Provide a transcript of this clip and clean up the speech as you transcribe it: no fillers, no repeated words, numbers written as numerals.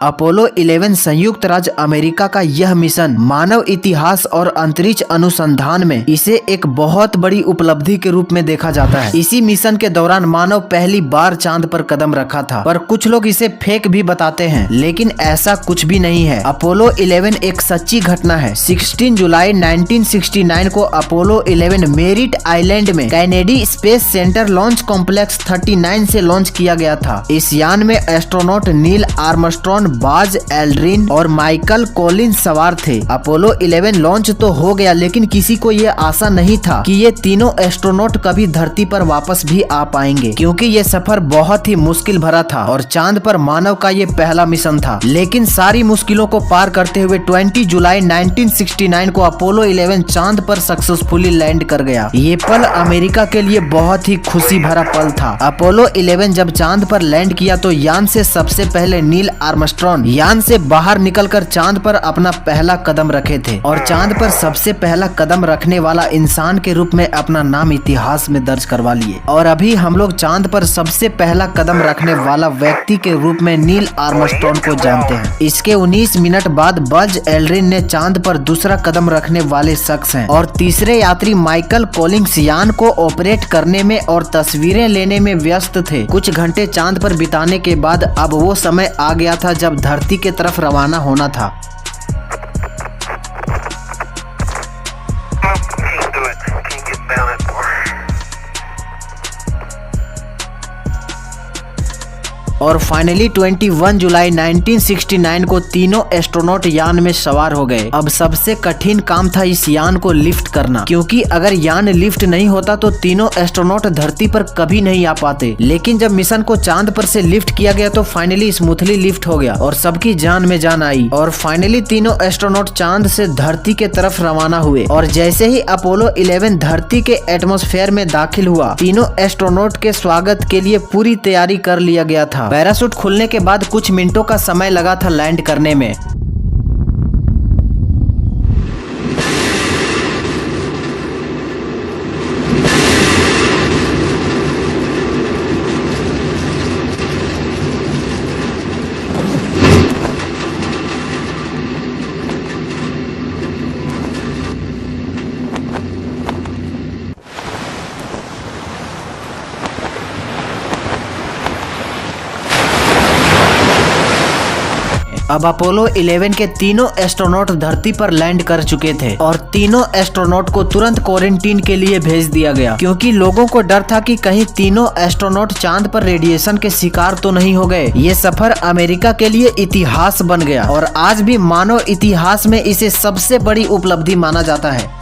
Apollo 11 संयुक्त राज्य America का यह मिशन मानव इतिहास और अंतरिक्ष अनुसंधान में इसे एक बहुत बड़ी उपलब्धि के रूप में देखा जाता है। इसी मिशन के दौरान मानव पहली बार चांद पर कदम रखा था, पर कुछ लोग इसे फेक भी बताते हैं, लेकिन ऐसा कुछ भी नहीं है। अपोलो 11 एक सच्ची घटना है। 16 जुलाई 1969 को अपोलो 11 मेरिट आइलैंड में Kennedy space centre launch complex 39 से लॉन्च किया गया था। इस यान में एस्ट्रोनॉट नील आर्मस्ट्रॉन्ग, बाज एल्ड्रिन और माइकल कॉलिंस सवार थे। अपोलो 11 लॉन्च तो हो गया, लेकिन किसी को ये आशा नहीं था कि ये तीनों एस्ट्रोनॉट कभी धरती पर वापस भी आ पाएंगे, क्योंकि ये सफर बहुत ही मुश्किल भरा था और चांद पर मानव का ये पहला मिशन था। लेकिन सारी मुश्किलों को पार करते हुए 20 जुलाई 1969 को अपोलो 11 चांद पर सक्सेसफुली लैंड कर गया। ये पल अमेरिका के लिए बहुत ही खुशी भरा पल था। अपोलो 11 जब चांद पर लैंड किया तो यान से सबसे पहले नील आर्मस्ट्रॉन्ग यान से बाहर निकलकर चांद पर अपना पहला कदम रखे थे और चांद पर सबसे पहला कदम रखने वाला इंसान के रूप में अपना नाम इतिहास में दर्ज करवा लिए। और अभी हम लोग चांद पर सबसे पहला कदम रखने वाला व्यक्ति के रूप में नील आर्मस्ट्रॉन्ग को जानते हैं। इसके 19 मिनट बाद बज एल्ड्रिन ने चांद पर दूसरा कदम रखने वाले शख्स हैं और तीसरे यात्री माइकल कॉलिंस यान को ऑपरेट करने में और तस्वीरें लेने में व्यस्त थे। कुछ घंटे चांद पर बिताने के बाद अब वो समय आ गया था जब धरती के तरफ रवाना होना था। और फाइनली 21 जुलाई 1969 को तीनों एस्ट्रोनॉट यान में सवार हो गए। अब सबसे कठिन काम था इस यान को लिफ्ट करना, क्योंकि अगर यान लिफ्ट नहीं होता तो तीनों एस्ट्रोनॉट धरती पर कभी नहीं आ पाते। लेकिन जब मिशन को चांद पर से लिफ्ट किया गया तो फाइनली स्मूथली लिफ्ट हो गया और सबकी जान में जान आई और फाइनली तीनों एस्ट्रोनॉट चांद से धरती के तरफ रवाना हुए। और जैसे ही अपोलो 11 धरती के एटमॉस्फेयर में दाखिल हुआ, तीनों एस्ट्रोनॉट के स्वागत के लिए पूरी तैयारी कर लिया गया था। पैराशूट खुलने के बाद कुछ मिनटों का समय लगा था लैंड करने में। अब अपोलो 11 के तीनों एस्ट्रोनॉट धरती पर लैंड कर चुके थे और तीनों एस्ट्रोनॉट को तुरंत क्वारंटीन के लिए भेज दिया गया, क्योंकि लोगों को डर था कि कहीं तीनों एस्ट्रोनॉट चांद पर रेडिएशन के शिकार तो नहीं हो गए। ये सफर अमेरिका के लिए इतिहास बन गया और आज भी मानव इतिहास में इसे सबसे बड़ी उपलब्धि माना जाता है।